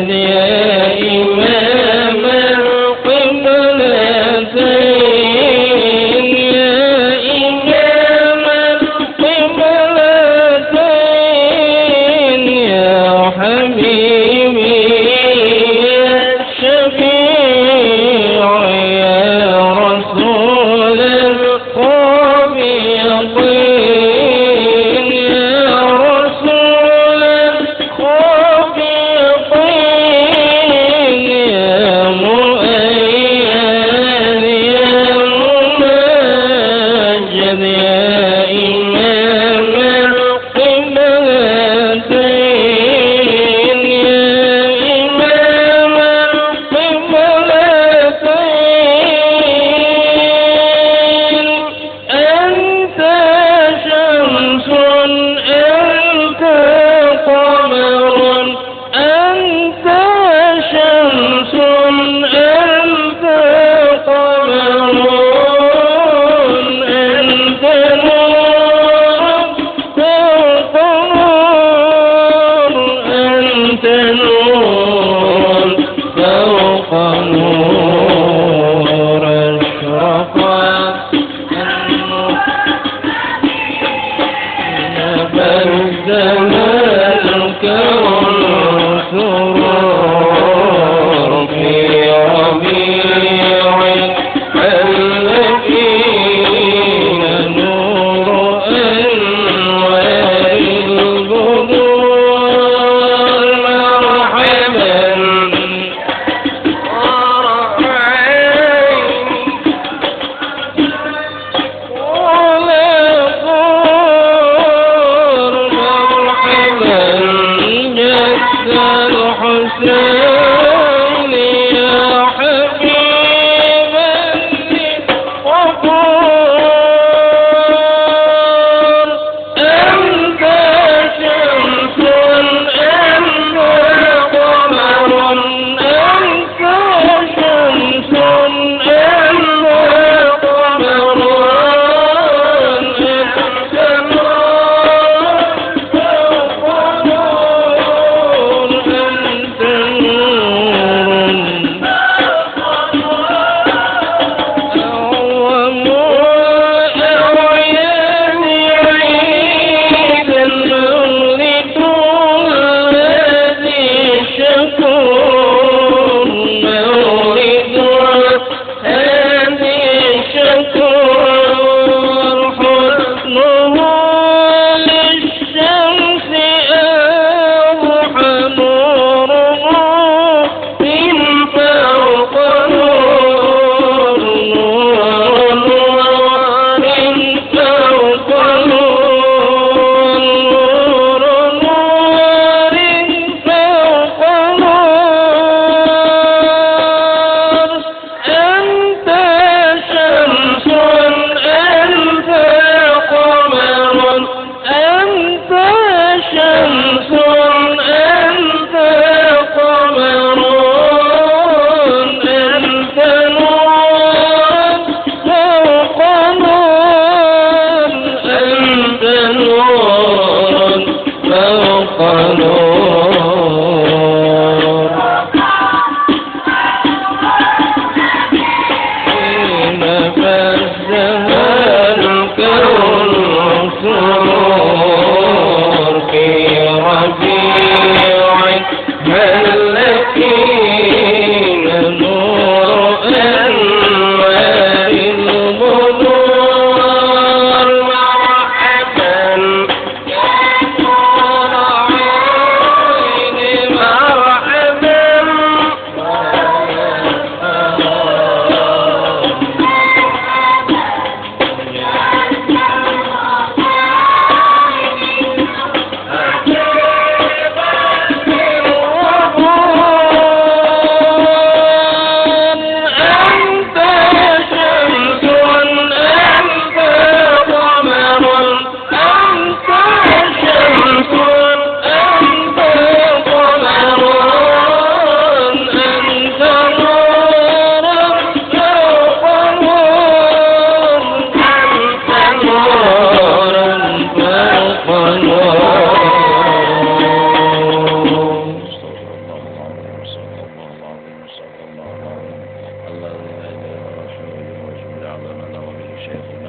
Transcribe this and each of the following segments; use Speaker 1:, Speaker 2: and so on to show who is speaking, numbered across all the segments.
Speaker 1: يا إمام القبلتين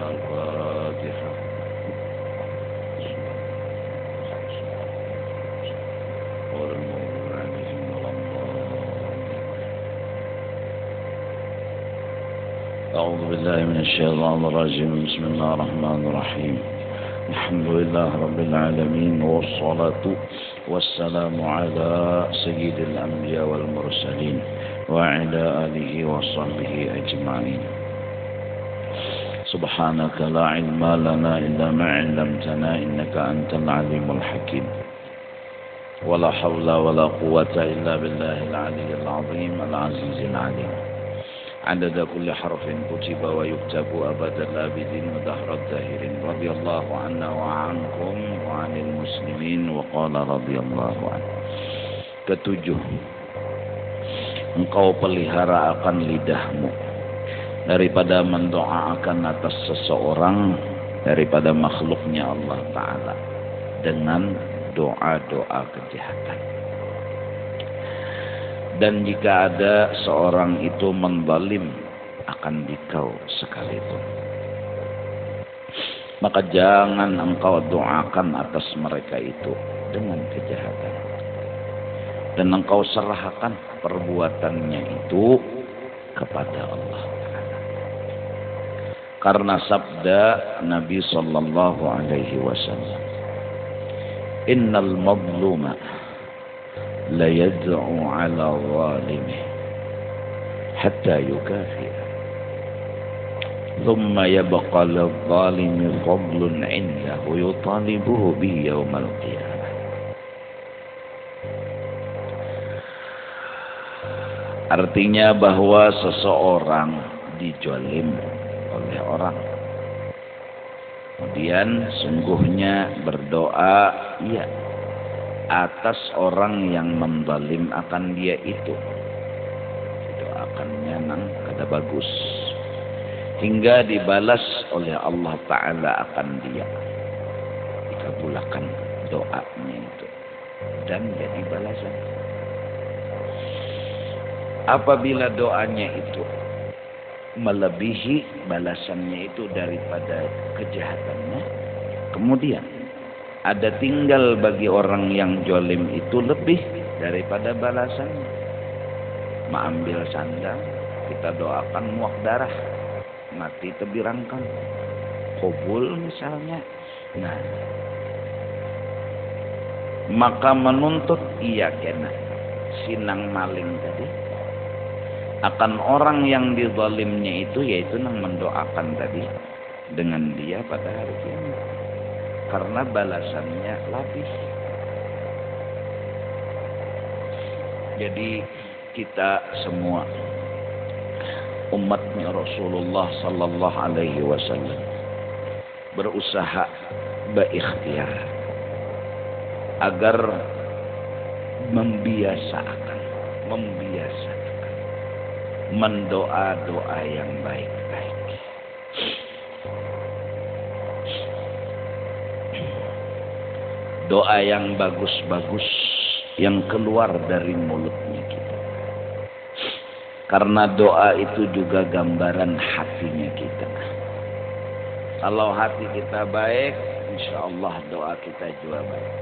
Speaker 1: الفاتحة. أعوذ بالله من الشيطان الرجيم. بسم الله الرحمن الرحيم. الحمد لله رب العالمين، والصلاة والسلام على سيد الأنبياء والمرسلين وعلى آله وصحبه أجمعين. سبحانك لا علم لنا إلا ما علمتنا إنك أنت العليم الحكيم. ولا حول ولا قوة إلا بالله العلي العظيم العزيز العليم. عدد كل حرف كتب ويكتب أبد الآبدين ودهر الداهرين. رضي الله عنا وعنكم وعن المسلمين. وقال رضي الله عنه. Ketujuh, engkau pelihara akan lidahmu daripada mendoakan atas seseorang daripada makhluknya Allah Ta'ala dengan doa-doa kejahatan. Dan jika ada seorang itu menzalim akan dikau sekalipun, maka jangan engkau doakan atas mereka itu dengan kejahatan. Dan engkau serahkan perbuatannya itu kepada Allah Ta'ala. Karena sabda Nabi Sallallahu Alaihi Wasallam, Innal mazluma la yad'u ala zalimih hatta yukafi'a thumma yabqa lil-zalimi fadlun 'indahu yutalibuhu bihi yawmal qiyamah. Artinya bahwa seseorang dijolim oleh orang, kemudian sungguhnya berdoa iya atas orang yang menzalim akan dia itu, doakannya nang kada bagus hingga dibalas oleh Allah Ta'ala akan dia, dikabulkan doanya itu dan jadi balasan. Apabila doanya itu melebihi balasannya itu daripada kejahatannya, kemudian ada tinggal bagi orang yang jolim itu lebih daripada balasannya. Mengambil sandang, kita doakan muak darah, mati tebirangkan, kubul misalnya. Nah, maka menuntut ia kena sinang maling tadi akan orang yang dizalimnya itu, yaitu nang mendoakan tadi dengan dia pada hari kiamat, karena balasannya lapis. Jadi kita semua umatnya Rasulullah Sallallahu Alaihi Wasallam berusaha berikhtiar agar membiasakan mendoa-doa yang baik-baik. Doa yang bagus-bagus yang keluar dari mulutnya kita. Karena doa itu juga gambaran hatinya kita. Kalau hati kita baik, insya Allah doa kita juga baik.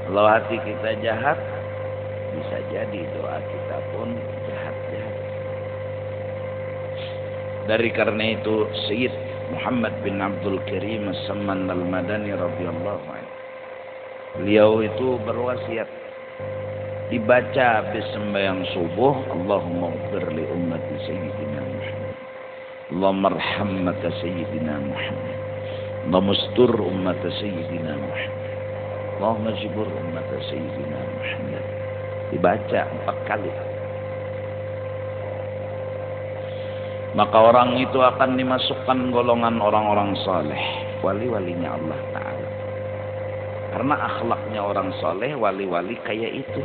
Speaker 1: Kalau hati kita jahat, bisa jadi doa kita pun jahat-jahat. Dari karena itu Sayyid Muhammad bin Abdul Karim As-Samman Al-Madani radhiyallahu anhu, beliau itu berwasiat dibaca habis sembahyang subuh, Allahumma ighfir li ummati sayyidina Muhammad, Allahumma arham ummata sayyidina Muhammad, Allahumma astur ummata sayyidina Muhammad, Allahumma jibur ummata sayyidina Muhammad. Dibaca 4 kali. Maka orang itu akan dimasukkan golongan orang-orang saleh, wali-walinya Allah Ta'ala. Karena akhlaknya orang saleh, wali-wali kayak itu.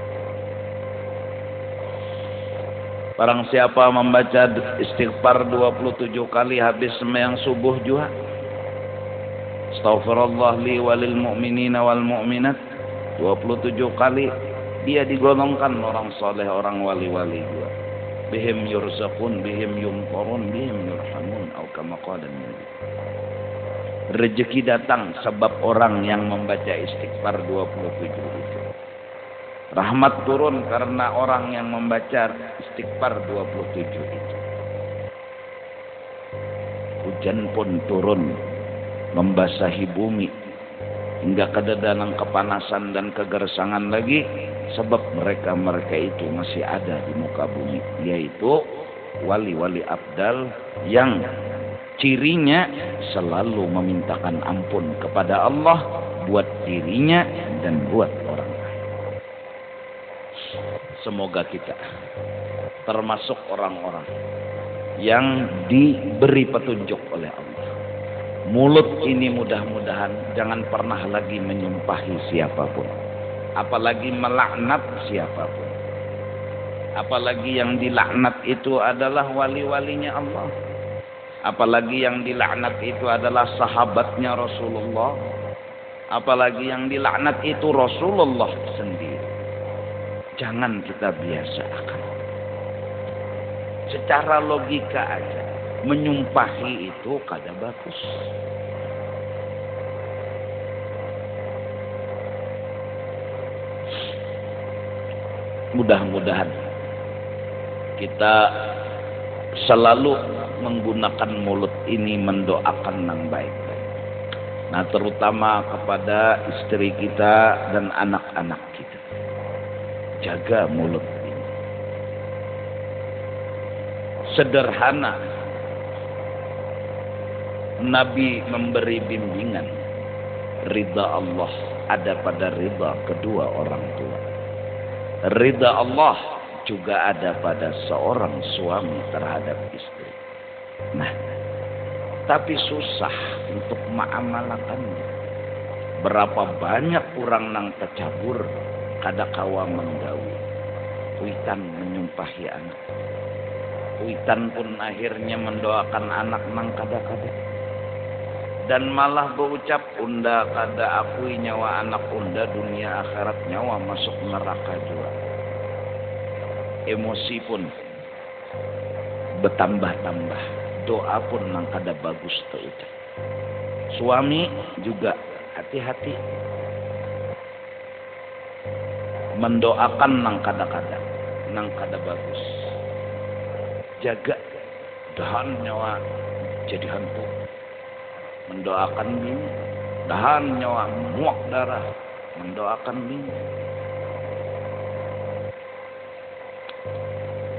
Speaker 1: Barang siapa membaca istighfar 27 kali habis sembahyang subuh juga, astaghfirullah li walil mu'minina wal mu'minat 27 kali, dia digolongkan orang saleh, orang wali-wali juga. Bihim yurzaqun, bihim yumtarun, bihim yurhamun, atau kama qala Nabi. Rezeki datang sebab orang yang membaca istighfar 27 itu. Rahmat turun karena orang yang membaca istighfar 27 itu. Hujan pun turun membasahi bumi hingga kedatangan kepanasan dan kegersangan lagi, sebab mereka itu masih ada di muka bumi, yaitu wali-wali abdal yang cirinya selalu memintakan ampun kepada Allah buat dirinya dan buat orang lain. Semoga kita termasuk orang-orang yang diberi petunjuk oleh Allah. Mulut ini mudah-mudahan jangan pernah lagi menyumpahi siapapun, apalagi melaknat siapapun. Apalagi yang dilaknat itu adalah wali-walinya Allah. Apalagi yang dilaknat itu adalah sahabatnya Rasulullah. Apalagi yang dilaknat itu Rasulullah sendiri. Jangan kita biasakan. Secara logika aja, menyumpahi itu kada bagus. Mudah-mudahan kita selalu menggunakan mulut ini mendoakan yang baik-baik. Nah, terutama kepada istri kita dan anak-anak kita. Jaga mulut ini. Sederhana. Nabi memberi bimbingan. Ridha Allah ada pada ridha kedua orang tua. Ridha Allah juga ada pada seorang suami terhadap istri. Nah, tapi susah untuk mengamalkannya. Berapa banyak orang nang tercabur kada kawa menggawi. Kuitan menyumpahi anak. Kuitan pun akhirnya mendoakan anak nang kada-kada. Dan malah berucap, unda kada akui nyawa anak unda, dunia akhirat nyawa masuk neraka juga. Emosi pun bertambah-tambah, doa pun nang kada bagus terucap. Suami juga hati-hati mendoakan nang kada-kada, nang kada bagus. Jaga dahan nyawa jadi hantu. Mendoakan bini, dahan nyawa muak darah, mendoakan bini.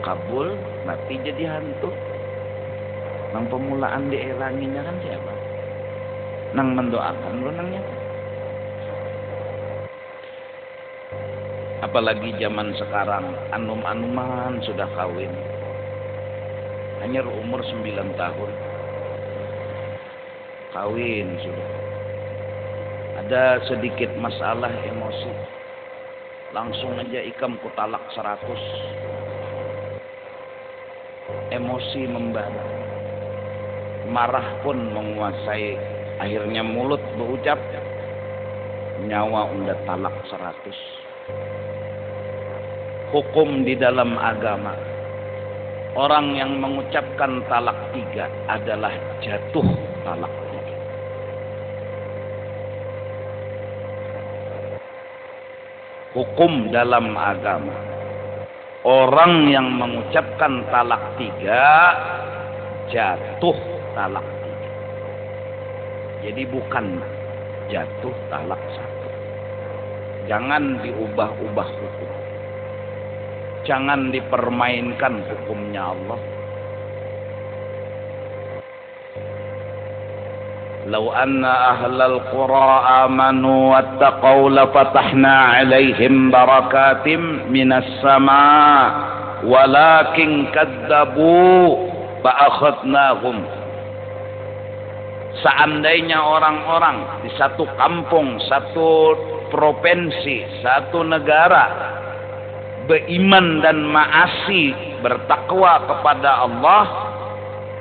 Speaker 1: Kabul, mati jadi hantu. Nang pemulaan dielanginya kan siapa? Nang mendoakan lu nangnya. Apalagi zaman sekarang, anum-anuman sudah kawin. Hanya umur 9 tahun. Kawin sudah. Ada sedikit masalah emosi. Langsung aja ikam kutalak 100. Emosi membara. Marah pun menguasai. Akhirnya mulut berucap. Nyawa unda talak 100. Hukum di dalam agama. Orang yang mengucapkan talak 3 adalah jatuh talak 3. Hukum dalam agama. Orang yang mengucapkan talak 3 jatuh talak 3. Jadi bukan jatuh talak 1. Jangan diubah-ubah hukum. Jangan dipermainkan hukumnya Allah. Lau anna ahlal qura amanu wattaqau lafatahna alaihim barakatim minas sama walakin kadzabu fa'akhadnahum. Seandainya orang-orang di satu kampung, satu provinsi, satu negara beriman dan ma'asi, bertakwa kepada Allah,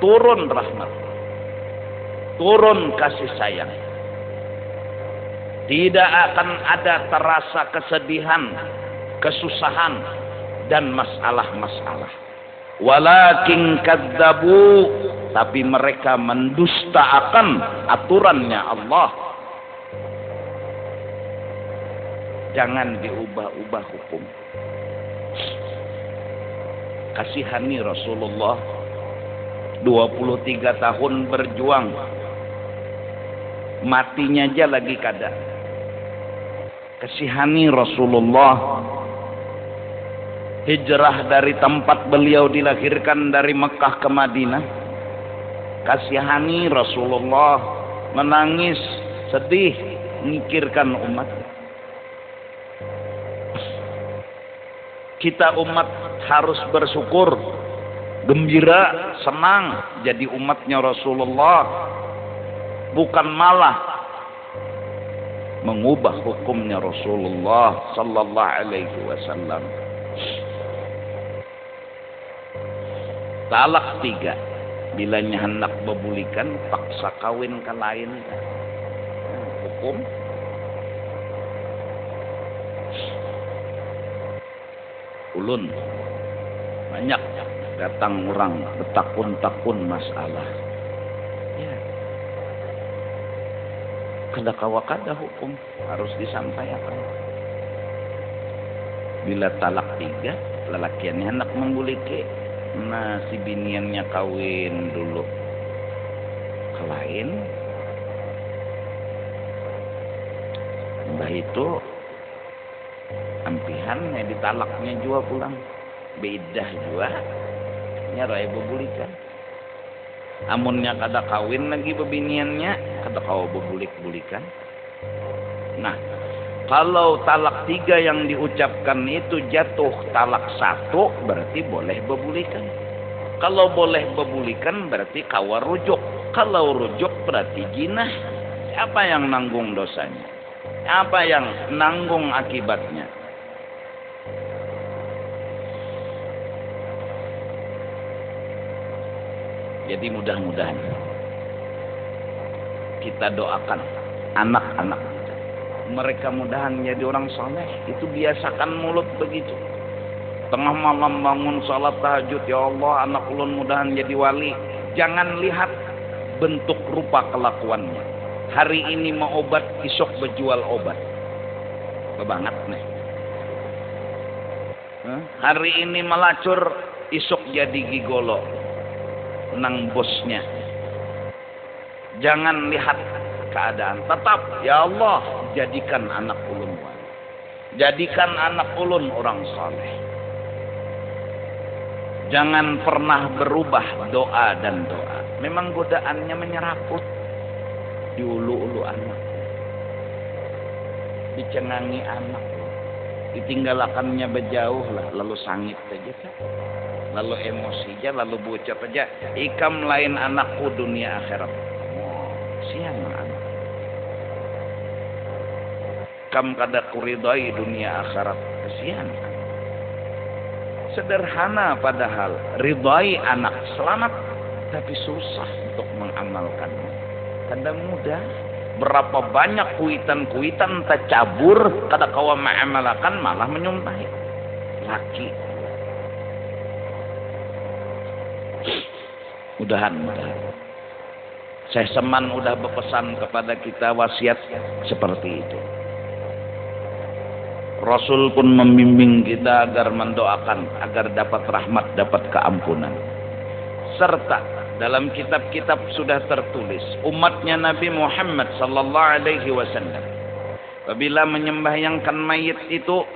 Speaker 1: turun rahmat, turun kasih sayang. Tidak akan ada terasa kesedihan, kesusahan dan masalah-masalah. Walakin kadzabu, tapi mereka mendustakan aturannya Allah. Jangan diubah-ubah hukum. Kasihani Rasulullah 23 tahun berjuang, matinya aja lagi kada. Kasihani Rasulullah hijrah dari tempat beliau dilahirkan dari Mekah ke Madinah. Kasihani Rasulullah menangis sedih mikirkan umat. Kita umat harus bersyukur, gembira, senang jadi umatnya Rasulullah, bukan malah mengubah hukumnya Rasulullah sallallahu alaihi wasallam. Talak 3, bilanya hendak bebulikan paksa kawin ke lain. Hukum ulun banyak datang orang bertakun-takun masalah. Ya. Kada kawa kada hukum harus disampaikan. Bila talak 3, lelakiannya hendak membulike, nah si biniannya kawin dulu ke lain. Mbah itu ampihannya ditalaknya jua pulang, bedah jua nyarai bebulikan. Amunnya kada kawin lagi bebiniannya, kada kawa bebulik-bulikan. Nah, kalau talak 3 yang diucapkan itu jatuh talak 1, berarti boleh bebulikan. Kalau boleh bebulikan berarti kawa rujuk. Kalau rujuk berarti jinah. Siapa yang nanggung dosanya? Apa yang nanggung akibatnya? Jadi mudah-mudahan kita doakan anak-anak kita, mereka mudahan jadi orang saleh. Itu biasakan mulut begitu. Tengah malam bangun salat tahajud, ya Allah anak ulun mudahan jadi wali. Jangan lihat bentuk rupa kelakuannya. Hari ini mau obat, esok berjual obat. Bebangat nih. Hari ini melacur, esok jadi gigolo. Nang bosnya. Jangan lihat keadaan. Tetap, ya Allah, jadikan anak ulun wali. Jadikan anak ulun orang saleh. Jangan pernah berubah doa dan doa. Memang godaannya menyeraput. Diulu-ulu anak. Dicengangi anak. Ditinggalakannya berjauh lah. Lalu sangit saja. Lalu emosi aja, lalu bocap aja. Ikam lain anakku dunia akhirat. Oh, siang anak. Kam kada kuridai dunia akhirat. Kasihan. Sederhana padahal. Ridai anak selamat. Tapi susah untuk mengamalkannya. Kada mudah. Berapa banyak kuitan-kuitan tercabur. Kada kawa mengamalkan malah menyumpahi. Laki. Mudah-mudahan. Syekh Seman udah berpesan kepada kita wasiat seperti itu. Rasul pun membimbing kita agar mendoakan agar dapat rahmat, dapat keampunan. Serta dalam kitab-kitab sudah tertulis umatnya Nabi Muhammad sallallahu alaihi wasallam apabila menyembahyangkan mayit itu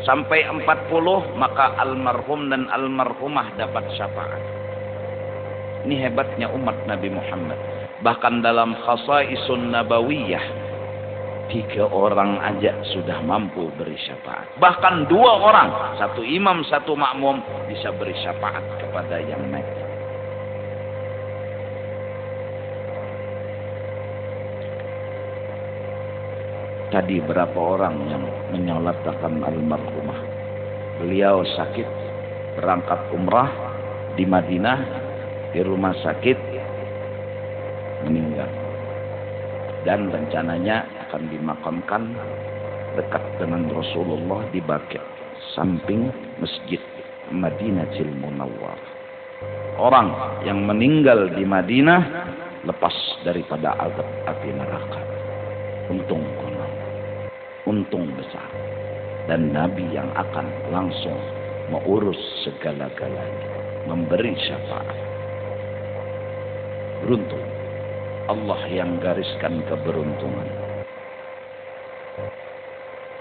Speaker 1: sampai 40, maka almarhum dan almarhumah dapat syafaat. Ini hebatnya umat Nabi Muhammad. Bahkan dalam khasaisun nabawiyah 3 orang aja sudah mampu beri syafaat. Bahkan 2 orang, 1 imam 1 makmum bisa beri syafaat kepada yang naik. Tadi berapa orang yang menyolatkan almarhumah. Beliau sakit berangkat umrah di Madinah. Di rumah sakit meninggal dan rencananya akan dimakamkan dekat dengan Rasulullah di Baqi' samping Masjid Madinatul Munawwarah. orang yang meninggal di Madinah lepas daripada azab api neraka. Untung konon, untung besar. Dan Nabi yang akan langsung mengurus segala-galanya, memberi syafaat. Beruntung Allah yang gariskan keberuntungan.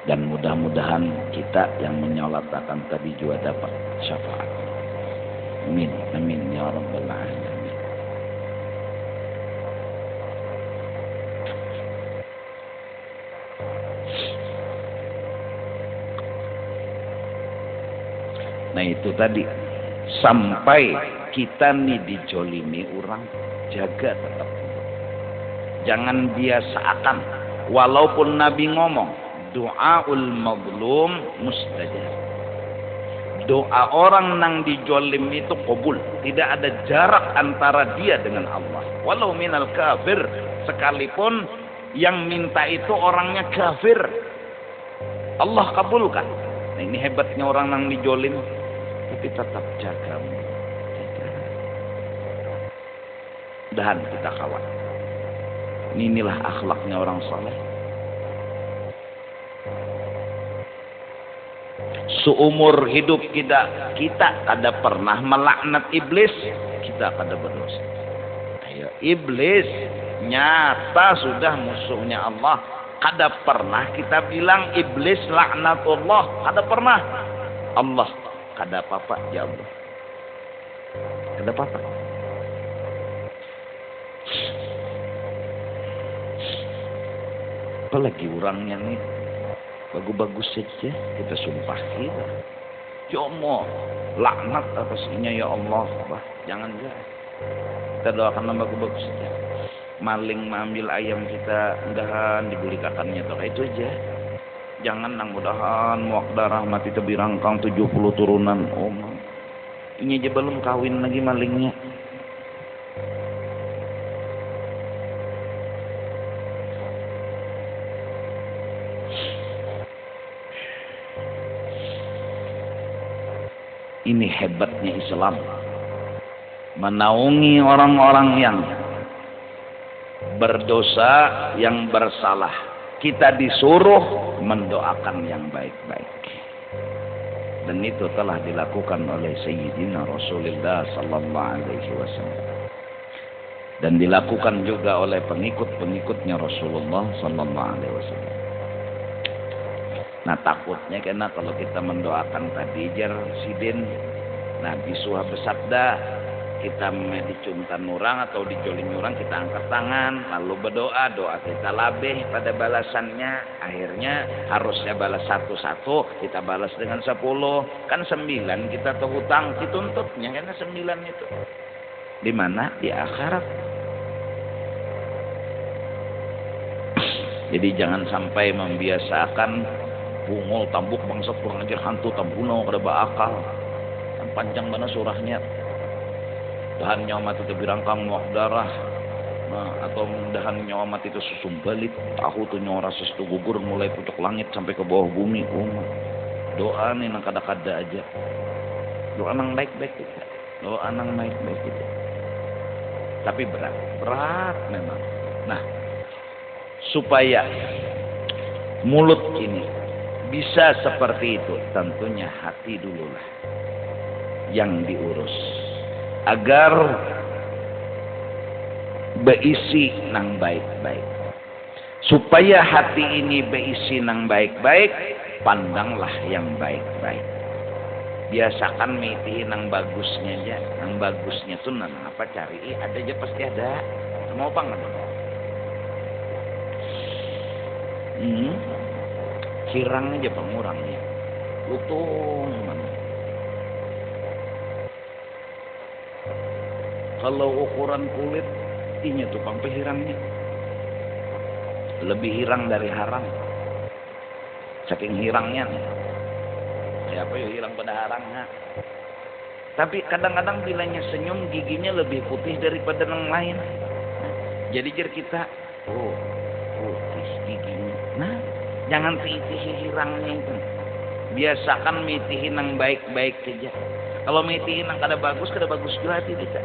Speaker 1: Dan mudah-mudahan kita yang menyolatakan tadi juga dapat syafaat. Amin, amin ya rabbal alamin. Nah itu tadi, sampai kita nih dijolimi orang, jaga tetap. Jangan biasakan, walaupun Nabi ngomong, doaul mazlum mustajab. Doa orang nang dijolim itu qabul. Tidak ada jarak antara dia dengan Allah. Walau minal kafir, sekalipun yang minta itu orangnya kafir, Allah kabulkan. Nah ini hebatnya orang nang dijolim. Tapi tetap jaga. Dan kita kawal. Inilah akhlaknya orang saleh. Seumur hidup kita kada pernah melaknat iblis, kita kada berdosa. Ayo, iblis nyata sudah musuhnya Allah. Kada pernah kita bilang iblis laknatullah, kada pernah. Allah kada apa-apa ya Allah. Kada apa-apa. Apalagi orangnya nih bagus-bagus saja kita sumpah kita. Jomo laknat atasnya ya Allah. Bah, jangan. Kita doakan bagus-bagus saja. Maling mengambil ayam kita, mudahan dibeli kakannya tuh itu aja. Jangan nang mudahan muak darah mati tebirangkang 70 turunan. Oh, ini aja belum kawin lagi malingnya. Ini hebatnya Islam. Menaungi orang-orang yang berdosa, yang bersalah. Kita disuruh mendoakan yang baik-baik. Dan itu telah dilakukan oleh Sayyidina Rasulullah sallallahu alaihi wasallam. Dan dilakukan juga oleh pengikut-pengikutnya Rasulullah sallallahu alaihi wasallam. Nah takutnya karena kalau kita mendoakan tadi jar sidin, Nabi suah bersabda, kita dicuntan orang atau dijolin orang, kita angkat tangan lalu berdoa, doa kita labeh pada balasannya. Akhirnya harusnya balas 1-1, kita balas dengan 10, kan 9 kita terhutang dituntutnya karena 9 itu di mana? Di akhirat. Jadi jangan sampai membiasakan bungol tambuk bangsat kurang ajar hantu tambuno kada baakal. Kan panjang mana surahnya. Dahan nyawa mati itu birangkang muak darah. Nah, atau dahan nyawa mati itu susum balik. Tahu tuh nyawa rasa itu gugur mulai pucuk langit sampai ke bawah bumi. Oh, doa nih nang kada-kada aja. Doa nang baik-baik kita. Doa nang baik-baik kita. Tapi berat memang. Nah, supaya mulut ini bisa seperti itu, tentunya hati dululah yang diurus agar beisi nang baik-baik. Supaya hati ini beisi nang baik-baik, pandanglah yang baik-baik. Biasakan mitihin nang bagusnya aja. Nang bagusnya tuh nang apa cari? Ada aja pasti ada. Mau banget. Hirang aja pengurangnya. Lutung mana. Kalau ukuran kulit, inya tuh sampai hirangnya. Lebih hirang dari harang. Saking hirangnya nih. Ya apa ya hilang pada harangnya. Tapi kadang-kadang bilanya senyum giginya lebih putih daripada yang lain. Jadi jar kita, oh putih giginya. Nah, jangan titih hirangnya itu. Biasakan mitihin yang baik-baik saja. Kalau mitiin yang kada bagus juga hati kita.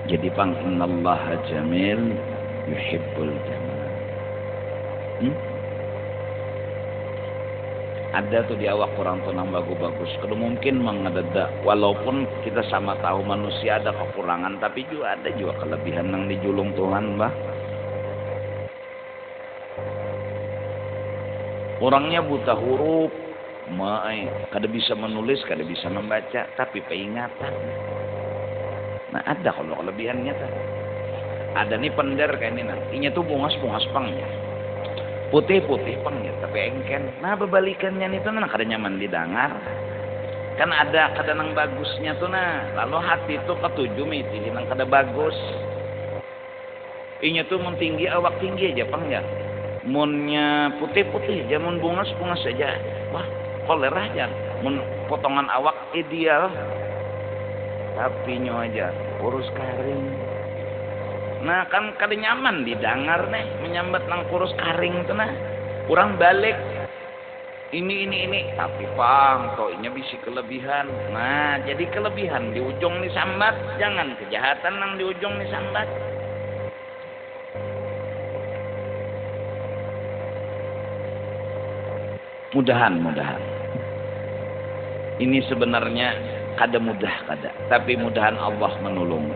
Speaker 1: Jadi pang innallaha jamil yuhibbul jamal. Ada tuh di awak orang tuh nang bagus-bagus. Kalau mungkin mengadada, walaupun kita sama tahu manusia ada kekurangan, tapi juga ada juga kelebihan nang dijulung Tuhan, bah. Orangnya buta huruf, kada bisa menulis, kada bisa membaca, tapi peingatan. Nah ada kalau kelebihannya tuh. Ada nih pender kayak ini nantinya tuh bungas pangnya. Putih pangnya tapi engken. Nah berbalikannya nih tuh nah kada nyaman didengar. Kan ada kada nang bagusnya tuh nah. Lalu hati tuh ketujuh miti nang kada bagus. Inya tuh mun tinggi awak tinggi aja pang ya. Munnya putih jamun bungas saja. Wah kolera aja. Mun potongan awak ideal. Tapi nyo aja kurus karing. Nah kan kada nyaman didengar nih menyambat nang kurus karing itu nah. Kurang balik. Ini tapi pang toinya bisi kelebihan. Nah jadi kelebihan di ujung nih sambat, jangan kejahatan nang di ujung nih sambat. Mudahan. Ini sebenarnya kada mudah kada, tapi mudahan Allah menolong.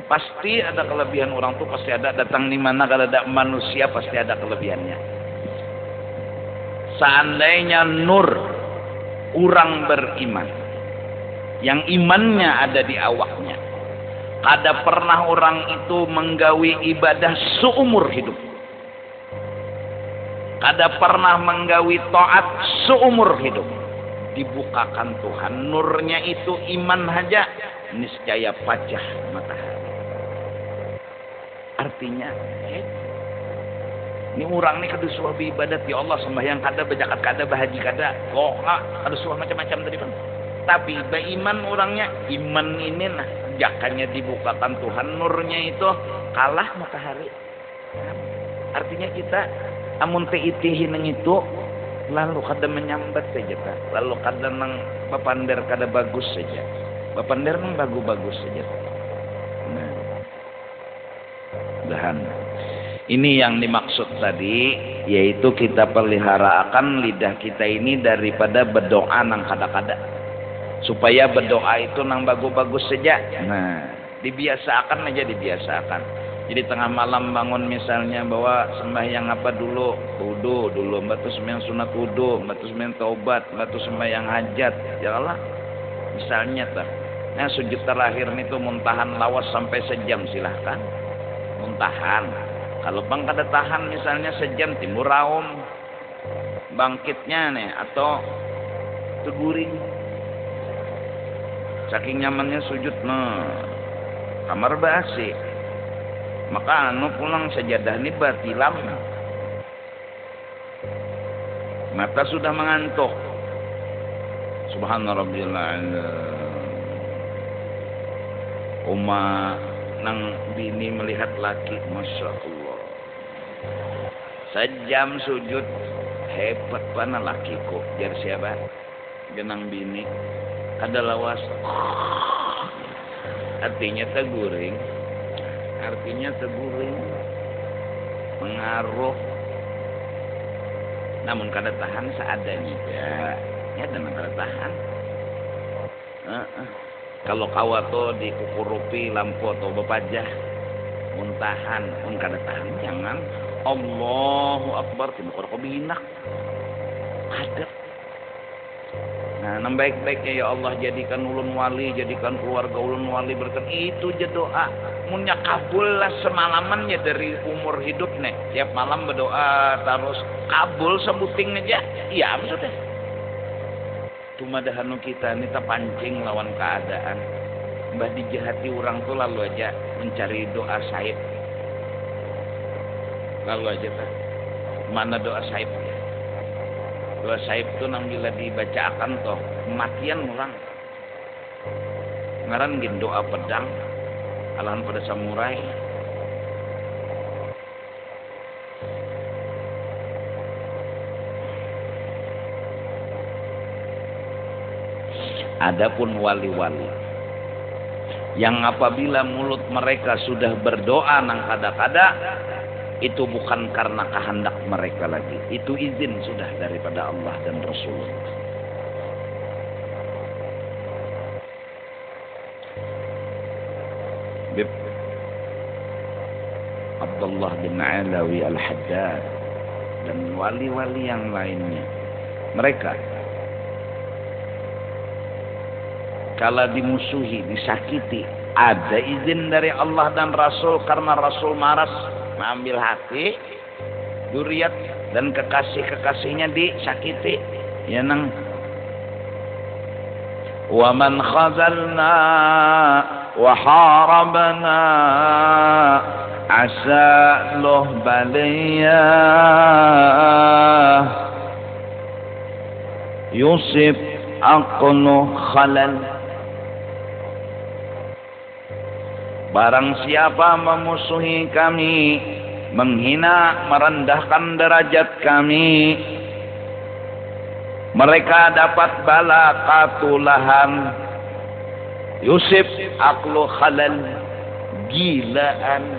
Speaker 1: Pasti ada kelebihan orang tuh, pasti ada. Datang di mana kada ada manusia pasti ada kelebihannya. Seandainya nur orang beriman, yang imannya ada di awaknya, kada pernah orang itu menggawi ibadah seumur hidup. Kada pernah menggawi taat seumur hidup. Dibukakan Tuhan nurnya itu iman saja niscaya pajah matahari. Artinya ini orang nih kada suah beribadat ya Allah, sembahyang kada, berzakat kada, berhaji kada, kada suah macam-macam tadi kan. Tapi beriman orangnya, iman ini nah jakannya dibukakan Tuhan nurnya itu kalah matahari. Artinya kita amun teitihin nang itu lalu kada menyambat saja ta. Lalu kada nang bapander kada bagus saja. Bapander nang bagus saja. Nah. Dahan. Ini yang dimaksud tadi, yaitu kita pelihara akan lidah kita ini daripada berdoa nang kada-kada. Supaya berdoa itu nang bagus-bagus saja. Nah, dibiasakan. Jadi tengah malam bangun misalnya bahwa sembahyang apa dulu, wudu dulu, batu sembahyang sunat wudu, batu sembahyang taubat, batu sembahyang hajat, ya Allah. Misalnya nah sujud terakhir itu muntahan lawas sampai sejam silahkan, muntahan. Kalau bang kada tahan misalnya sejam timur raum, bangkitnya nih atau teguring. Saking nyamannya sujud kamar basi. Maka pulang sajadah ini batilam. Mata sudah mengantuk. Subhanallah. Nang bini melihat laki, masya Allah. Sejam sujud hebat pana lakiku. Jar siapa? Genang bini. Kada lawas. Artinya teguring. Mengaruh. Namun kada tahan seadanya ya dengan kada tahan. Kalau kawato dikukurupi lampu atau bepajah muntahan pun kada tahan, jangan Allahu Akbar timur kau binak ada. Nah, nang baik-baiknya ya Allah jadikan ulun wali, jadikan keluarga ulun wali berkat itu aja doa. Munnya kabul lah semalamannya dari umur hidup nih. Tiap malam berdoa terus kabul sebuting aja. Iya maksudnya. Tumadahanu kita ini terpancing lawan keadaan. Mbah dijahati orang tuh lalu aja mencari doa saib. Lalu aja mana doa saib. dua saib itu nang bila dibacakan toh kematian orang ngaran gin doa pedang alahan pada samurai. Adapun wali-wali yang apabila mulut mereka sudah berdoa nang kada-kada, itu bukan karena kehendak mereka lagi, itu izin sudah daripada Allah dan Rasulullah. Abdullah bin Alawi Al-Haddad dan wali-wali yang lainnya, mereka kalau dimusuhi, disakiti, ada izin dari Allah dan Rasul karena Rasul maras mengambil hati, duriat dan kekasih-kekasihnya disakiti. Ya nang. Wa man khazalna wa harabna asa loh baliya yusib aqnu khalal. Barang siapa memusuhi kami, menghina, merendahkan derajat kami, mereka dapat bala katulahan, yusib aklu khalal, gilaan.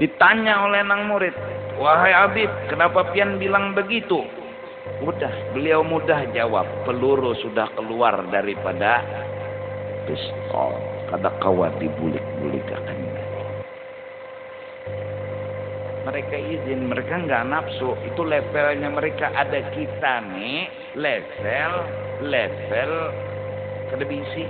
Speaker 1: Ditanya oleh nang murid, wahai Habib, kenapa pian bilang begitu? Udah, beliau mudah jawab, peluru sudah keluar daripada pistol, kada kawat dibulik-bulik akan. Mereka izin, mereka nggak nafsu, itu levelnya mereka. Ada kita nih level kada bisi.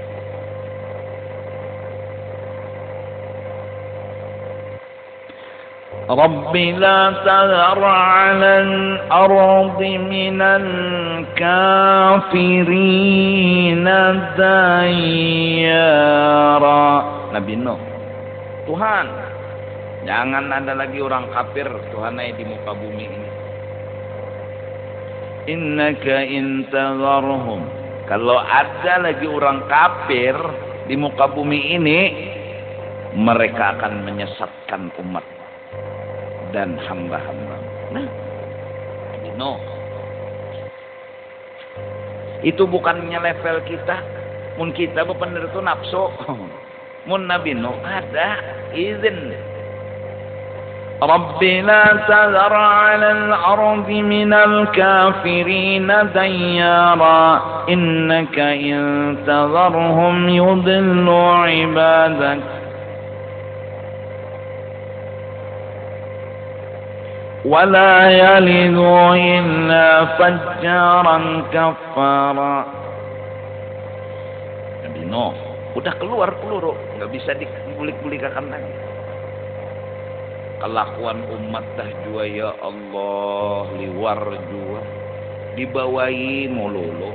Speaker 1: Rabbi la tadhar 'alal ardi minal kafirin dayyara. Nabi Nuh, Tuhan, jangan ada lagi orang kafir Tuhan di muka bumi ini. Innaka in tadharhum, kalau ada lagi orang kafir di muka bumi ini, mereka akan menyesatkan umat dan hamba-hamba. Nah, no. Itu bukannya level kita. Mun kita bener itu nafsu. Mun Nabi Nuh ada izin. Rabbi la tadhar 'alal ardi minal kafirin dayyara innaka in tadharhum yudillu 'ibadak wala yalidu illa fajjaran kafara. Nabi Nuh udah keluar peluru, nggak bisa dibulik-bulikakan lagi. Kelakuan umat dah jua ya Allah, liwar jua, dibawahi mololo.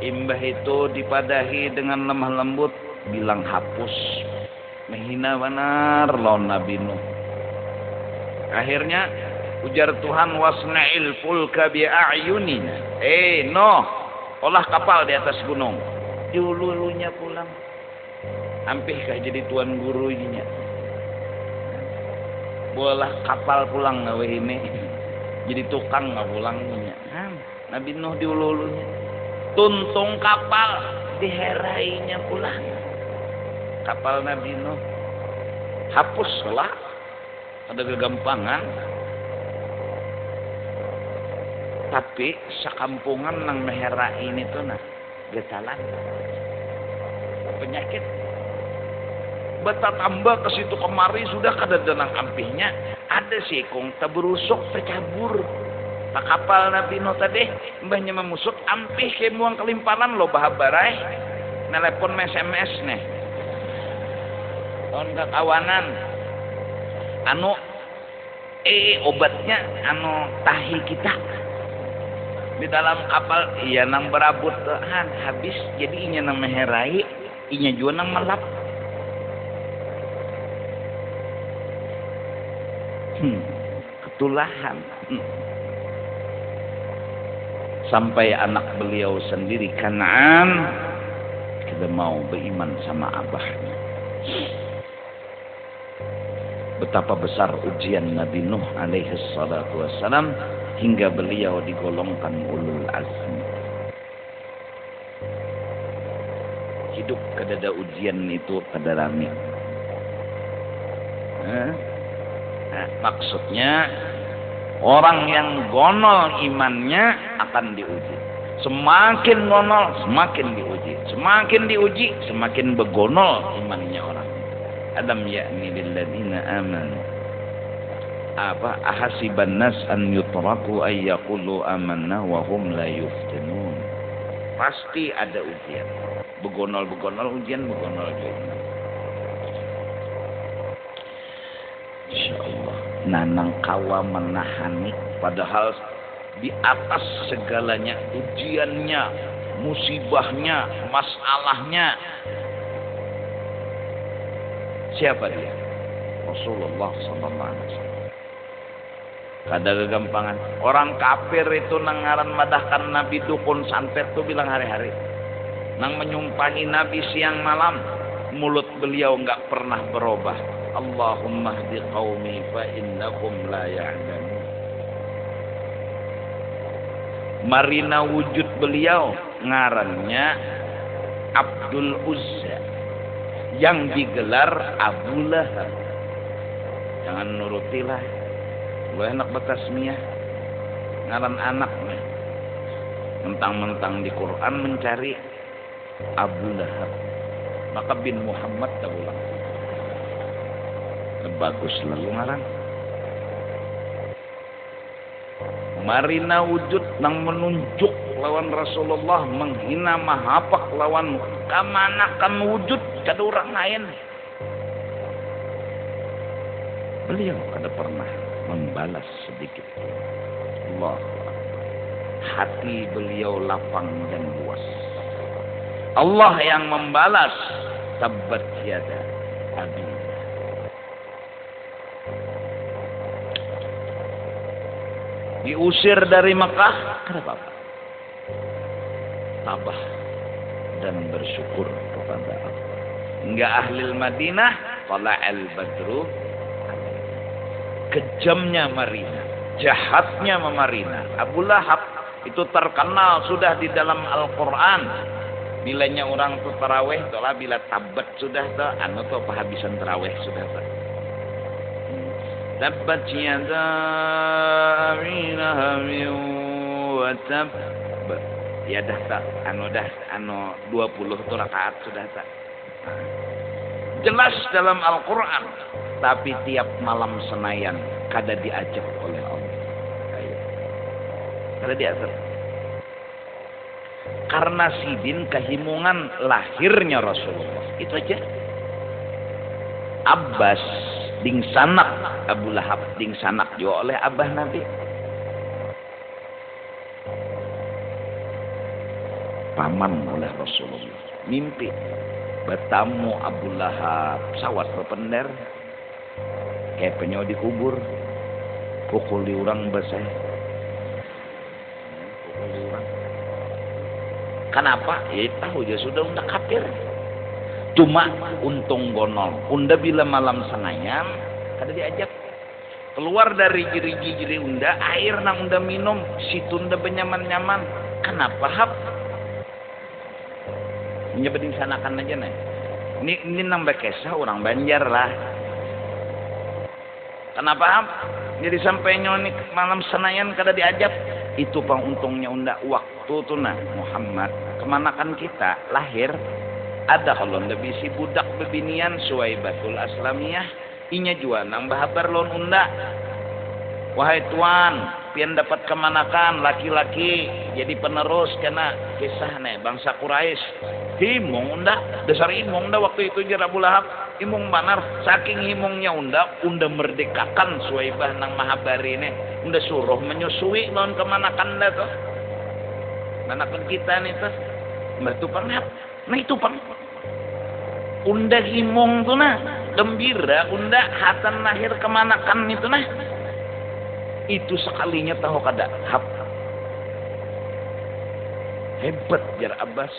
Speaker 1: Imbah itu dipadahi dengan lemah lembut, bilang hapus. Menghina benar lawan Nabi Nuh. Akhirnya ujar Tuhan, wasna'il fulka bi'ayunina. Nuh, olah kapal di atas gunung. Diululunya pulang. Ampih kah jadi tuan guru ininya. Bolah kapal pulang ngawe ini. Jadi tukang nggak pulang ininya. Nabi Nuh diululunya. Tuntung kapal diherainya pulang. Kapal Nabi Nuh hapus lah, ada kegampangan. Tapi sakampungan nang mehera ini tuh nah getalan penyakit beta tambah ke situ kemari sudah kada denang ampihnya, ada sih kong taburusuk tercabur tak kapal Nabi Nuh tadi mbahnya memusuk ampih ke muang kelimparan lo bahabarai nelepon SMS nih tahun kekawanan anu obatnya anu tahi kita di dalam kapal iya nang berabut habis jadi inya nang meherai inya juga nang melap Ketulahan. Sampai anak beliau sendiri Kan'an tidak mau beriman sama abahnya. Betapa besar ujian Nabi Nuh alaihi salatu wassalam hingga beliau digolongkan ulul azmi. Hidup kadada ujian itu kada rame. Maksudnya orang yang gonol imannya akan diuji. Semakin gonol, semakin diuji. Semakin diuji, semakin begonol imannya orang. Alam ya'ni lilladzina amanu. Ahasiban nas an yutraku ay yaqulu amanna wa hum la yuftanun. Pasti ada ujian. Begonol-begonol ujian, begonol juga. Insyaallah. Nanang kawa menahani padahal di atas segalanya ujiannya, musibahnya, masalahnya. Siapa dia? Rasulullah sallallahu alaihi wasallam. Kada kegampangan. Orang kafir itu nangaran madahkan Nabi dukun santet tuh bilang hari-hari. Nang menyumpahi Nabi siang malam, mulut beliau enggak pernah berubah. Allahumma hdi qaumi fa innahum la ya'lamun. Marina wujud beliau ngarannya Abdul Uzza yang digelar Abu Lahab. Jangan nurutilah. Lu enak bertasmiyah ngaran anaknya. Mentang-mentang di Quran mencari Abu Lahab. Maka bin Muhammad tak ulang. Bagus lalu ngaran. Marina wujud nang menunjuk lawan Rasulullah, menghina mahapak lawan kamanakan wujud kada orang lain. Beliau kada pernah membalas sedikit. Allah, hati beliau lapang dan luas. Allah yang membalas. Tabbat yada abi. Diusir dari Mekah, kenapa? Tabah dan bersyukur kepada Allah. Hingga ahli Madinah, tala'al badru. Kejamnya Marina, jahatnya Marina. Abu Lahab itu terkenal sudah di dalam Al-Quran. Bilanya orang tuh taraweh, tolah bila tabat sudah tuh, anu tuh penghabisan taraweh sudah tuh. Tabbat yada abi lahabin wa tab. Ya dah tak, anu 20 tu rakaat sudah tak. Jelas dalam Al-Quran, tapi tiap malam senayan kada diajak oleh Allah. Kada diajak. Karena sidin kehimungan lahirnya Rasulullah. Itu aja. Abbas ding sanak Abu Lahab ding sanak juga oleh abah Nabi. Paman oleh Rasulullah. Mimpi bertamu Abu Lahab sawat berpender kayak penyo dikubur pukul di orang basah. Pukul di orang. Kenapa? Ya tahu ya sudah undak kafir. Cuma untung gonol. Unda bila malam senayan kada diajak keluar dari jiri-jiri unda, air nang unda minum situ unda benyaman-nyaman. Kenapa hap? Nyebeding sanakan aja nih. Ini nang bekesah orang Banjar lah. Kenapa hap? Jadi sampai nyonik malam senayan kada diajak. Itu pang untungnya unda waktu tu nah Muhammad kemanakan kita lahir. Ada kalau anda bisi budak bebinian Suwaibatul Aslamiyah inya jua nang bahabar lon unda. Wahai tuan, pian dapat kemanakan laki-laki jadi penerus kena kisah nih bangsa Quraisy. Himung unda, dasar himung unda waktu itu jar Abu Lahab. Himung banar, saking himungnya unda merdekakan Suwaibah nang mahabari nih. Unda suruh menyusui lon kemanakan dah tuh. Manakan kita nih tuh. Mbak tu pang nah itu pang unda himung tu nah gembira unda hatan lahir kemanakan itu nah. Itu sekalinya tahu kada hap. Hebat jar Abbas.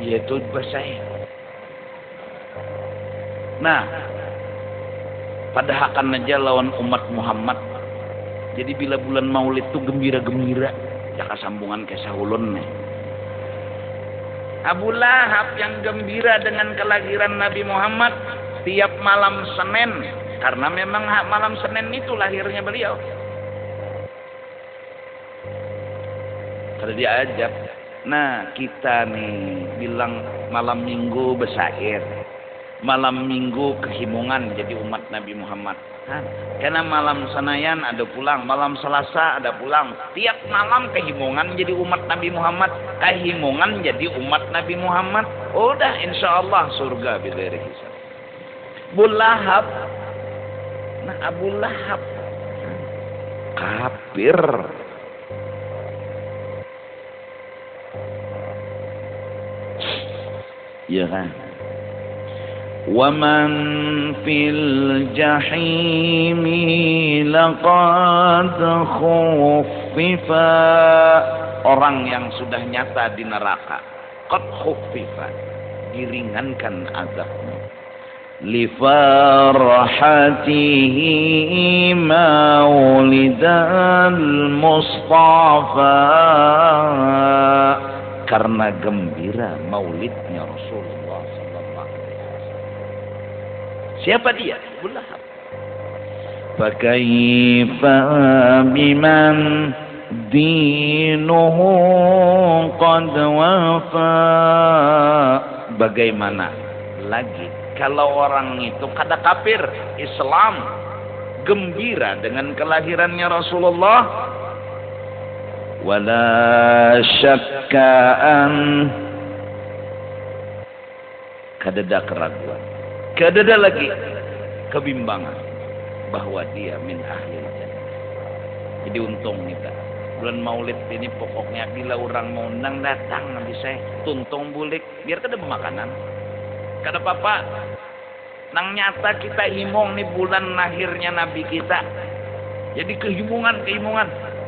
Speaker 1: Yaitu basai. Nah, pada hakan aja lawan umat Muhammad. Jadi bila bulan Maulid itu gembira-gembira. Jaka sambungan kisah ulun nih. Abu Lahab yang gembira dengan kelahiran Nabi Muhammad tiap malam Senin. Karena memang malam Senin itu lahirnya beliau. Kada diajak. Nah kita nih bilang malam minggu besair, malam minggu kehimungan jadi umat Nabi Muhammad. Karena malam Senayan ada pulang, malam Selasa ada pulang. Tiap malam kehimungan jadi umat Nabi Muhammad, kehimungan jadi umat Nabi Muhammad. Udah insya Allah surga bighairi hisab. Abu Lahab, nah Abu Lahab kafir. Ya kan? وَمَنْ فِي الْجَحِيمِ لَقَدْ خُفِّفَ. Orang yang sudah nyata di neraka, qad khuffifa, diringankan azabnya. لِفَرْحَتِهِ مَوْلِدَ الْمُصْطَفَى. Karena gembira maulidnya Rasulullah sallallahu alaihi wasallam. Siapa dia? Abu Lahab. Fakaifa biman dinuhu qad wafa. Bagaimana lagi kalau orang itu kada kafir, Islam, gembira dengan kelahirannya Rasulullah. Wala syakkaan, kadada keraguan, kadada lagi kebimbangan bahwa dia min ahli jannah. Jadi untung kita bulan Maulid ini pokoknya bila orang mau undang datang nanti saya tuntung bulik biar kada makanan kada apa-apa. Nang nyata kita himong nih bulan lahirnya Nabi kita. Jadi kehimungan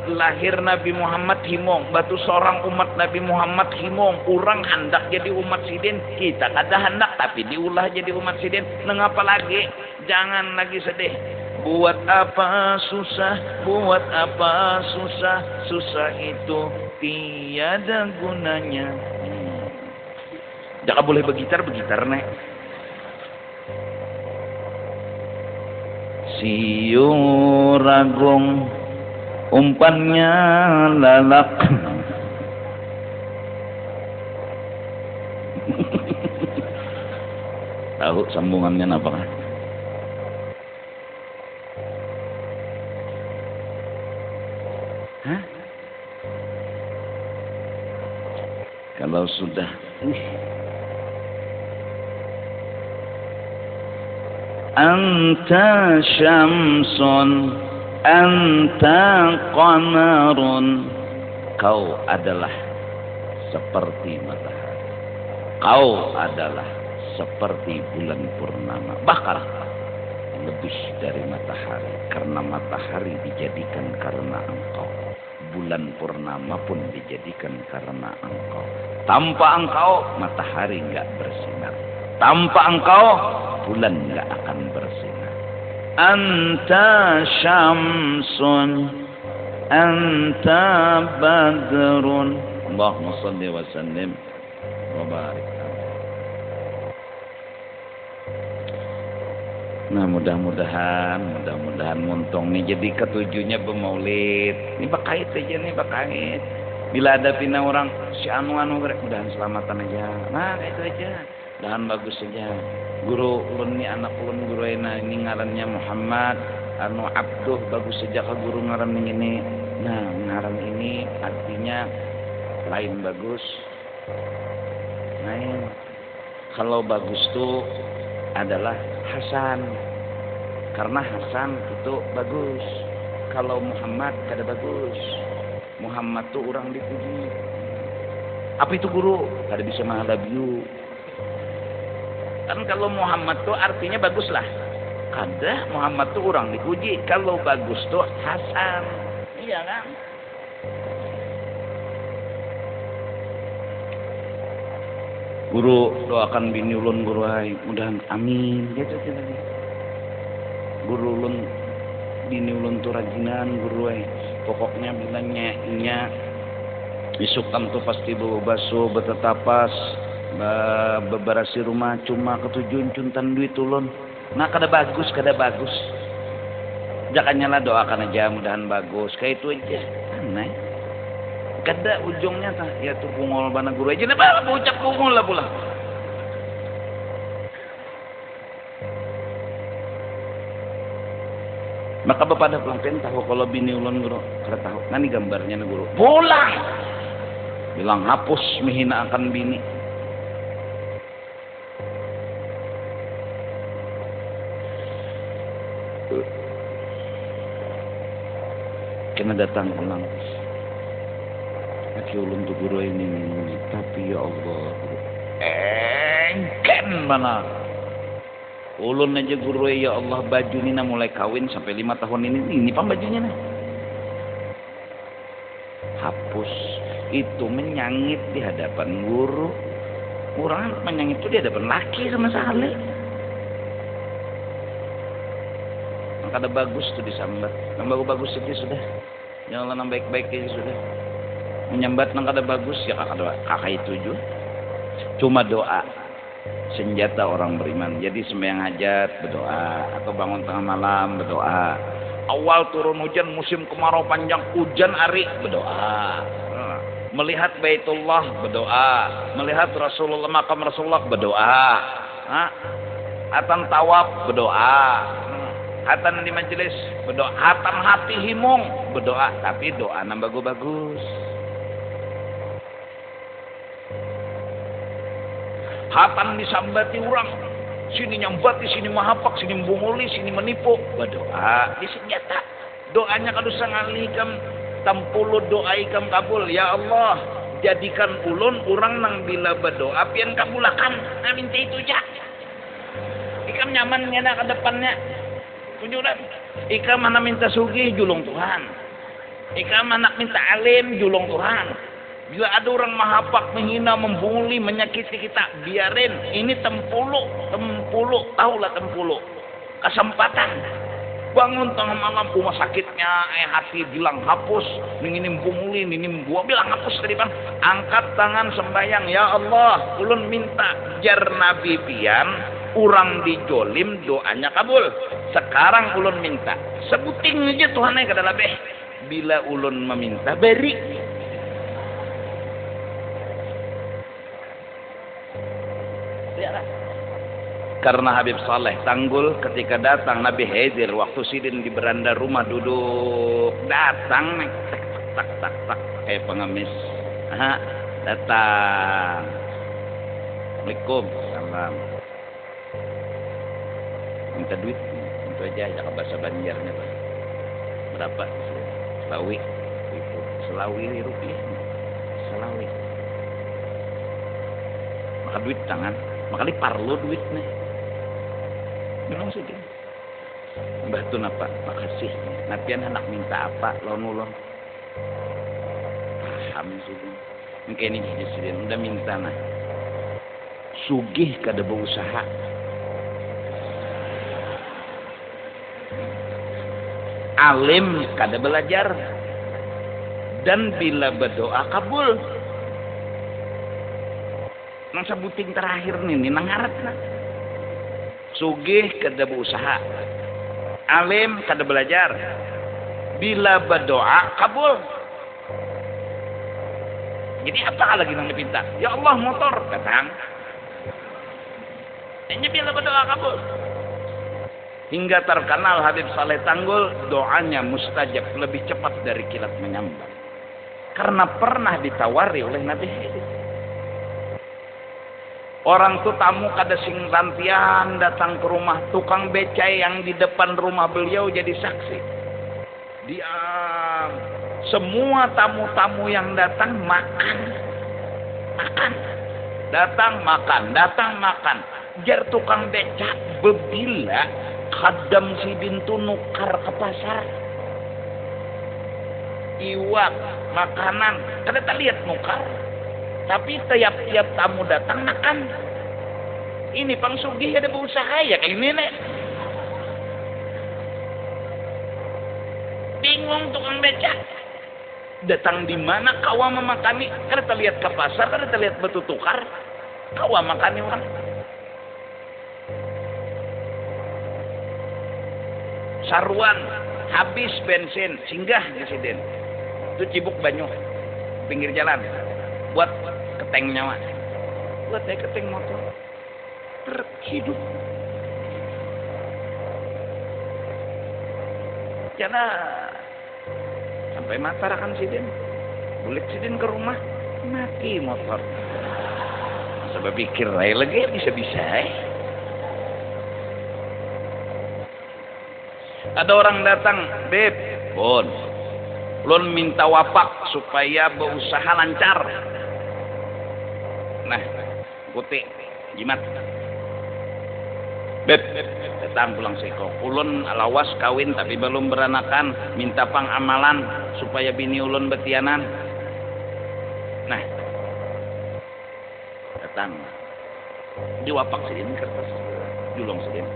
Speaker 1: lahir Nabi Muhammad himong, batu seorang umat Nabi Muhammad himong, orang hendak jadi umat sidin, kita kada hendak tapi diulah jadi umat sidin. Mengapa lagi? Jangan lagi sedih. Buat apa susah, buat apa susah, susah itu tiada gunanya. Jangan boleh begitar nek. Siu ragung umpannya lalak. Tahu sambungannya apa kan? Hah? Kalau sudah anta syamsun anta qamarun, kau adalah seperti matahari, kau adalah seperti bulan purnama, bahkan lebih dari matahari, karena matahari dijadikan karena engkau, bulan purnama pun dijadikan karena engkau. Tanpa engkau matahari enggak bersinar, tanpa engkau bulan enggak akan bersinar. Anta syamsun anta badrun. Allahumma shalli wa sallim wa barik. Nah mudah-mudahan muntong nih jadi ketujuhnya bermaulid. Ini bakait aja nih bakait. Bila ada pina orang si anu mudahan selamatan aja. Nah itu aja. Mudahan bagus saja. Guru ulun nih anak ulun guru ini ngarannya Muhammad anu Abduh, bagus saja ke guru ngaran ini. Nah ngaran ini artinya lain bagus. Lain. Kalau bagus tuh adalah Hasan, karena Hasan itu bagus. Kalau Muhammad kada bagus. Muhammad tuh orang dipuji. Apa itu guru? Kada bisa menghadapi you. Kan kalau Muhammad tuh artinya bagus lah. Kada Muhammad tuh orang dipuji. Kalau bagus tuh hasan. Iya kan? Guru doakan bini ulun guru ay. Mudahan amin. Gitu lagi. Guru ulun bini ulun tuh rajinan guru ay. Pokoknya bilangnya inya isuk tentu pasti bawa baso betetapas beberasi rumah cuma ketujuan cuntan duit ulun. Nah kada bagus jakannya lah doakan aja mudahan bagus kayak itu aja aneh kada ujungnya tah ya tuh kungol bana guru aja nah ucap kungol lah pula maka bapak pelangpen tahu kalau bini ulun guru kada tahu nani gambarnya na guru pulang bilang hapus menghina akan bini. Kena datang pulang aki ulun tuh guru ini tapi ya Allah engken mana ulun aja guru ya Allah baju ini mulai kawin sampai 5 tahun ini pam bajunya nah hapus itu menyangit di hadapan guru orang menyangit itu di hadapan laki sama sekali kada bagus tuh disambat nang bagus itu sudah janganlah nang baik-baik itu sudah menyambat nang kada bagus ya kakak itu juga cuma doa senjata orang beriman jadi sembahyang hajat berdoa atau bangun tengah malam berdoa awal turun hujan musim kemarau panjang hujan ari berdoa melihat Baitullah berdoa melihat Rasulullah makam Rasulullah berdoa atan tawaf berdoa hatan di majelis berdoa hatam hati himung berdoa tapi doa nambah bagus hatan disambati orang sini nyambati sini mahapak sini bunguli sini menipu berdoa di senjata doanya kalau sangali kam tampulu doa ikam kabul ya Allah jadikan ulun orang nang bila berdoa pian kabulakan nah minta itu aja ikam nyaman ngena ke depannya tujuan ika mana minta sugih julung Tuhan ika mana minta alim julung Tuhan bila ada orang mahapak menghina membuli menyakiti kita biarin ini tempulu tahulah tempulu kesempatan bangun tengah malam rumah sakitnya hati bilang hapus ini bunguli ini gua bilang hapus tadi bang angkat tangan sembahyang ya Allah ulun minta jar nabi pian orang dijolim doanya kabul sekarang ulun minta sebuting aja Tuhan yang kada labeh bila ulun meminta beri karena Habib Saleh Tanggul ketika datang Nabi Khidir waktu sidin di beranda rumah duduk datang tak kayak pengemis datang Assalamualaikum salam minta duit itu aja jangan bahasa Banjarnya Pak. Berapa selawi rupiah selawi maka duit tangan maka diparlo duitnya bilang saja mbah tu napa makasih napian anak minta apa ulun paham sudah mungkin ini jadi udah minta nah sugih kada berusaha alim kada belajar dan bila berdoa kabul nang sebuting terakhir nih nang ngaratna sugih kada berusaha alim kada belajar bila berdoa kabul jadi apa lagi nang dipinta ya Allah motor datang ini bila berdoa kabul hingga terkenal Habib Saleh Tanggul doanya mustajab lebih cepat dari kilat menyambar karena pernah ditawari oleh Nabi Khidir orang tuh tamu kada sing rantian datang ke rumah tukang becai yang di depan rumah beliau jadi saksi diam semua tamu-tamu yang datang makan datang makan jar tukang becak bebila khadam sidin tuh nukar ke pasar iwak makanan kada tak lihat nukar tapi tiap-tiap tamu datang makan ini pang sugih ada berusaha ya kayak ini nek bingung tukang becak datang di mana kawa memakani kada tak lihat ke pasar kada tak lihat batu tukar kawa makani orang saruan habis bensin singgah presiden itu Cibuk Banyu pinggir jalan buat keteng nyawa buat keteng motor terhidup karena sampai matarakan sidin bulik sidin ke rumah mati motor sebab pikir lagi bisa-bisa ada orang datang, beb, bon, ulun minta wapak supaya berusaha lancar. Nah, putih, jimat. Beb, datang pulang seko. Ulun lawas kawin tapi belum beranakan, minta pang amalan supaya bini ulun betianan. Nah, datang. Diwapak sidin kertas, julung sidin.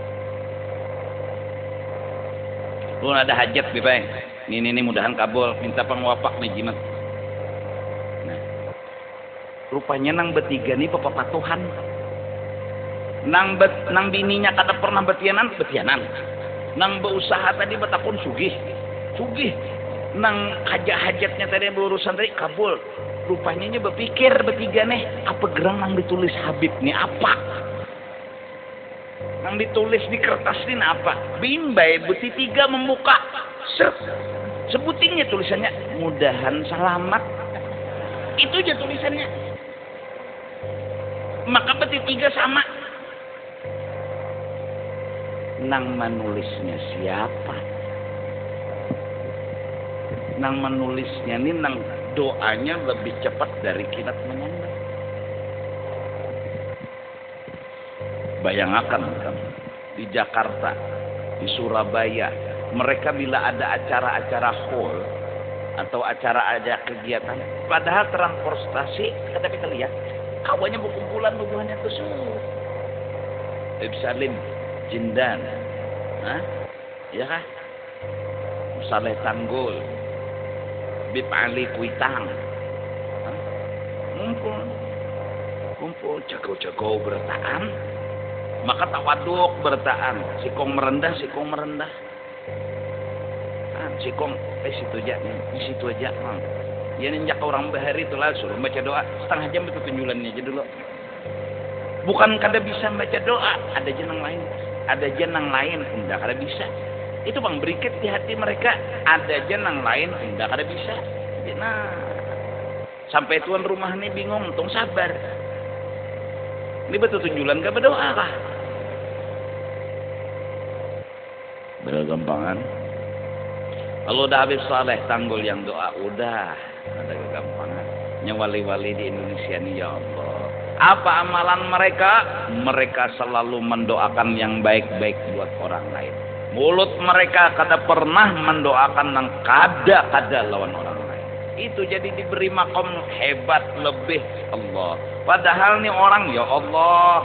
Speaker 1: Lu ada hajat bebay ini mudahan kabul minta pengwapak nih jimat nah rupanya nang bertiga nih bapak Tuhan nang bininya kada pernah betianan nang berusaha tadi betakun sugih nang hajatnya tadi berurusan tadi kabul rupanya berpikir bertiga nih apa gerang nang ditulis Habib nih apa yang ditulis di kertas ini apa? Bimbai beti tiga membuka sebutingnya tulisannya mudahan selamat itu aja tulisannya maka beti tiga sama nang menulisnya siapa? Nang menulisnya ini nang doanya lebih cepat dari kilat menyambar. Bayangkan di Jakarta, di Surabaya, mereka bila ada acara-acara hall atau acara-acara kegiatan, padahal transportasi, kita lihat, kawannya berkumpulan hubungannya tuh Ibn Salim, Jindan, ya kah? Saleh Tanggul, Bib Ali Kuitang, ngumpul jago-jago bertaan. Maka tawaduk bertaan sikong merendah sikong situ aja nih di situ aja ya ninjak orang bahari itu lah suruh baca doa setengah jam itu tunjulannya aja dulu bukan kada bisa baca doa ada jenang lain enggak kada bisa itu bang berikat di hati mereka ada jenang lain enggak kada bisa nah sampai tuan rumah nih bingung untung sabar ini betul tunjulan gak berdoa kah? Bergampangan. Kalau udah Habib Saleh Tanggul yang doa udah ada kegampangan. Wali-wali di Indonesia nih ya Allah. Apa amalan mereka? Mereka selalu mendoakan yang baik-baik buat orang lain. Mulut mereka kada pernah mendoakan yang kada lawan orang lain. Itu jadi diberi makom hebat lebih Allah. Padahal nih orang ya Allah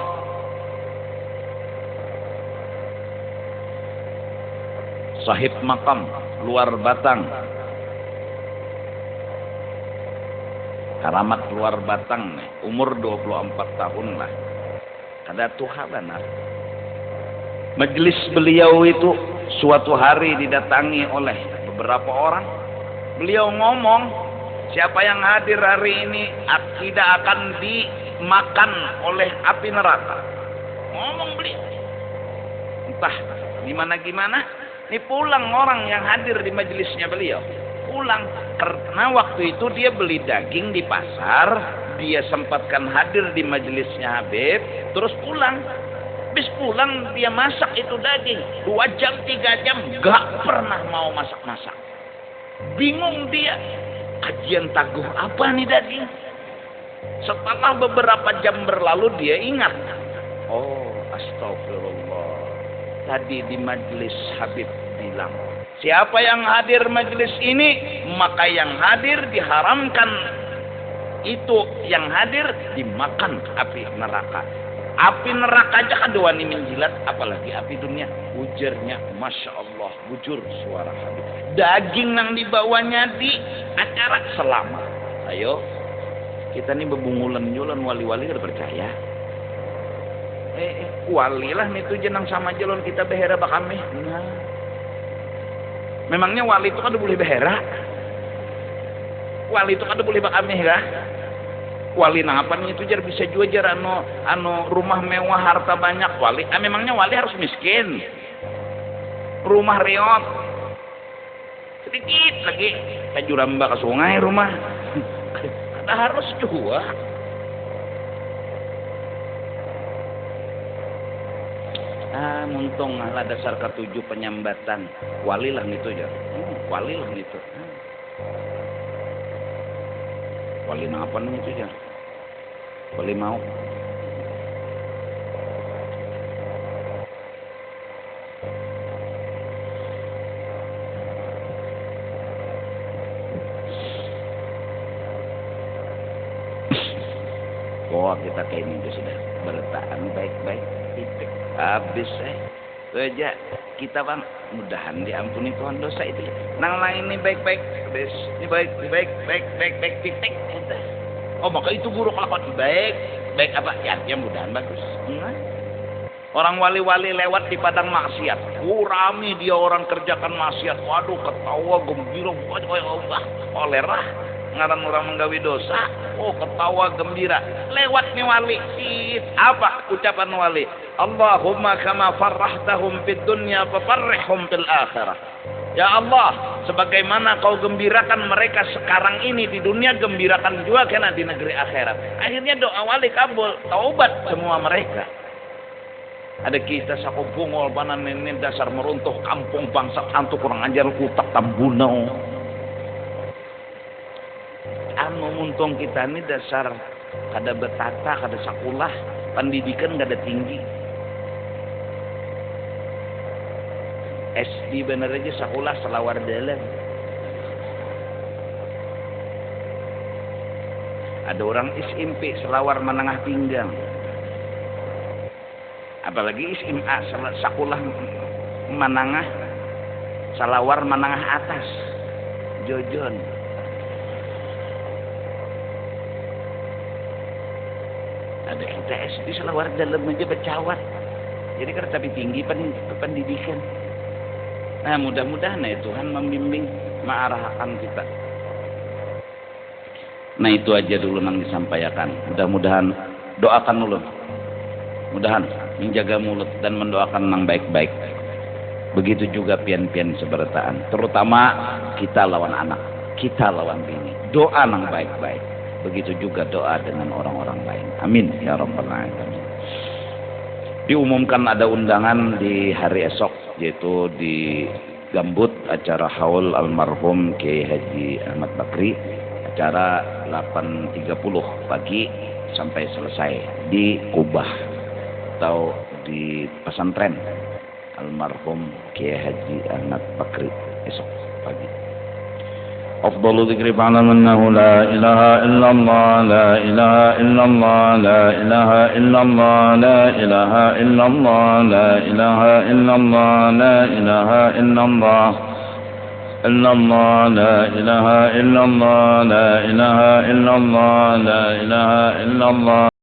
Speaker 1: sahib makam luar Batang karamat luar Batang nih umur 24 tahun lah kada tuha benar majelis beliau itu suatu hari didatangi oleh beberapa orang beliau ngomong siapa yang hadir hari ini tidak akan dimakan oleh api neraka. Ngomong beliau. Entah gimana. Ini pulang orang yang hadir di majelisnya beliau. Pulang. Karena waktu itu dia beli daging di pasar. Dia sempatkan hadir di majelisnya Habib. Terus pulang. Habis pulang dia masak itu daging. 2 jam, 3 jam. Gak pernah mau masak-masak. Bingung dia. Kajian taguh apa nih daging? Setelah beberapa jam berlalu dia ingat. Oh, Astagfirullah. Tadi di majelis Habib bilang, siapa yang hadir majelis ini, maka yang hadir diharamkan itu yang hadir dimakan api neraka. Api neraka aja kan wani menjilat, apalagi api dunia. Ujarnya, Masya Allah, bujur suara Habib. Daging yang dibawanya di acara selama. Ayo, kita nih bebungulan-julan wali-wali udah percaya. Wali lah nih tuh jenang sama jalon kita behera bakame. Nah. Memangnya wali itu kan boleh behera? Wali itu kan boleh bakame kah? Wali napa nih itu jar bisa juga jar anu rumah mewah harta banyak wali. Memangnya wali harus miskin? Rumah reot sedikit lagi kajuramba ke sungai rumah. Ada harus juga. Muntung lah dasar ketujuh penyambatan wali lah gitu ya. Wali lah gitu. Wali apa nih itu ya? Wali mau. Wah, kita kayak ini sudah bertahan baik-baik. Habis aja kita bang, mudahan diampuni Tuhan dosa itu. Nang lain ini baik-baik, habis ini baik titik. Oh maka itu buruk lakon baik apa ya mudahan bagus. Orang wali-wali lewat di padang maksiat, rame dia orang kerjakan maksiat, waduh ketawa gembira, olerah ngaran orang menggawi dosa, ketawa gembira, lewat nih wali, apa ucapan wali? Allahumma kama farrahtahum fid dunya fafarrihhum fil akhirah. Ya Allah, sebagaimana kau gembirakan mereka sekarang ini di dunia, gembirakan juga kena di negeri akhirat. Akhirnya doa wali kabul, taubat semua mereka. Ada kita sakubungol banan ini dasar meruntuh kampung bangsa antu kurang ajar kutak tambunau. Anu muntung kita ini dasar kada betata, kada sakulah, pendidikan kada tinggi. SD bener aja sekolah selawar dalam. Ada orang SMP selawar menengah pinggang. Apalagi SMA sekolah menengah selawar menengah atas. Jojon. Ada kita SD selawar dalam aja becawat. Jadi kan tapi tinggi pendidikan. Nah mudah-mudahan ya Tuhan membimbing mengarahkan kita. Nah itu aja dulu yang disampaikan. Mudah-mudahan doakan dulu. Mudahan menjaga mulut dan mendoakan yang baik-baik. Begitu juga pian-pian sebertaan. Terutama kita lawan anak, kita lawan bini. Doa yang baik-baik. Begitu juga doa dengan orang-orang lain. Amin ya rabbal alamin. Diumumkan ada undangan di hari esok, yaitu di Gambut, acara haul almarhum Kiai Haji Ahmad Bakri, acara 8.30 pagi sampai selesai di Kubah atau di pesantren almarhum Kiai Haji Ahmad Bakri esok pagi. أفضل ذكر فاعلم أنه لا إله إلا الله لا إله إلا الله لا إله إلا الله لا إله إلا الله لا إله إلا الله لا إله إلا الله إلا الله لا إله إلا الله لا إله إلا الله لا إله إلا الله